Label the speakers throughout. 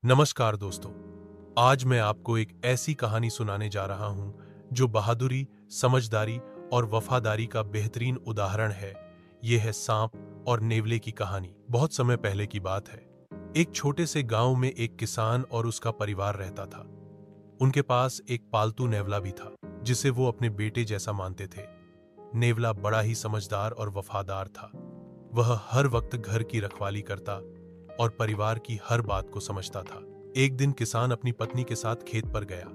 Speaker 1: नमस्कार दोस्तों। आज मैं आपको एक ऐसी कहानी सुनाने जा रहा हूं जो बहादुरी, समझदारी और वफादारी का बेहतरीन उदाहरण है। यह है सांप और नेवले की कहानी। बहुत समय पहले की बात है। एक छोटे से गांव में एक किसान और उसका परिवार रहता था। उनके पास एक पालतू नेवला भी था जिसे वो अपने बेटे जैसा मानते थे। नेवला बड़ा ही समझदार और वफादार था। वह हर वक्त घर की रखवाली करता और परिवार की हर बात को समझता था। एक दिन किसान अपनी पत्नी के साथ खेत पर गया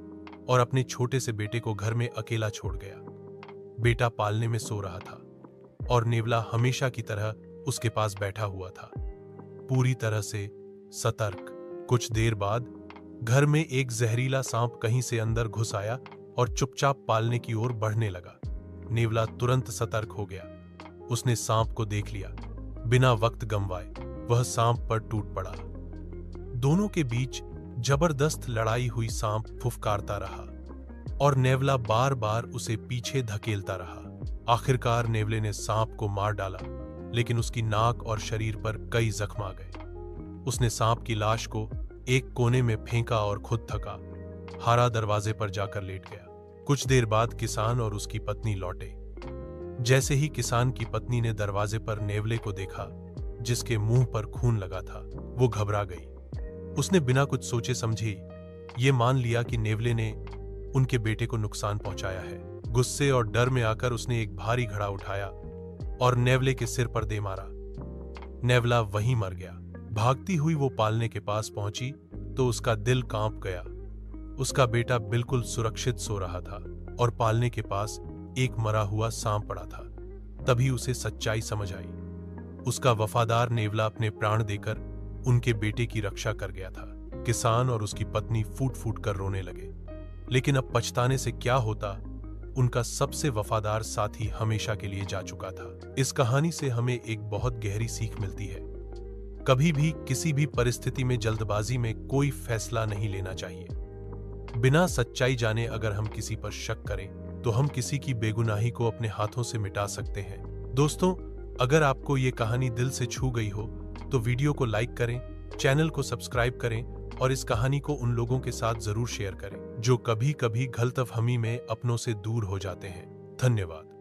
Speaker 1: और अपने छोटे से बेटे को घर में अकेला छोड़ गया। बेटा पालने में सो रहा था और नेवला हमेशा की तरह उसके पास बैठा हुआ था, पूरी तरह से सतर्क। कुछ देर बाद घर में एक जहरीला सांप कहीं से अंदर घुस आया और चुपचाप पालने की ओर बढ़ने लगा। नेवला तुरंत सतर्क हो गया। उसने सांप को देख लिया। बिना वक्त गंवाए वह सांप पर टूट पड़ा। दोनों के बीच जबरदस्त लड़ाई हुई। सांप फुफकारता रहा और नेवला बार बार उसे पीछे धकेलता रहा। आखिरकार नेवले ने सांप को मार डाला, लेकिन उसकी नाक और शरीर पर कई जख्म आ गए। उसने सांप की लाश को एक कोने में फेंका और खुद थका हारा दरवाजे पर जाकर लेट गया। कुछ देर बाद किसान और उसकी पत्नी लौटे। जैसे ही किसान की पत्नी ने दरवाजे पर नेवले को देखा जिसके मुंह पर खून लगा था, वो घबरा गई। उसने बिना कुछ सोचे समझे ये मान लिया कि नेवले ने उनके बेटे को नुकसान पहुंचाया है। गुस्से और डर में आकर उसने एक भारी घड़ा उठाया और नेवले के सिर पर दे मारा। नेवला वहीं मर गया। भागती हुई वो पालने के पास पहुंची तो उसका दिल कांप गया। उसका बेटा बिल्कुल सुरक्षित सो रहा था और पालने के पास एक मरा हुआ सांप पड़ा था। तभी उसे सच्चाई समझ आई। उसका वफादार नेवला अपने प्राण देकर उनके बेटे की रक्षा कर गया था। किसान और उसकी पत्नी फूट फूट कर रोने लगे, लेकिन अब पछताने से क्या होता। उनका सबसे वफादार साथी हमेशा के लिए जा चुका था। इस कहानी से हमें एक बहुत गहरी सीख मिलती है। कभी भी किसी भी परिस्थिति में जल्दबाजी में कोई फैसला नहीं लेना चाहिए। बिना सच्चाई जाने अगर हम किसी पर शक करें तो हम किसी की बेगुनाही को अपने हाथों से मिटा सकते हैं। दोस्तों, अगर आपको ये कहानी दिल से छू गई हो तो वीडियो को लाइक करें, चैनल को सब्सक्राइब करें और इस कहानी को उन लोगों के साथ जरूर शेयर करें जो कभी कभी गलतफहमी में अपनों से दूर हो जाते हैं। धन्यवाद।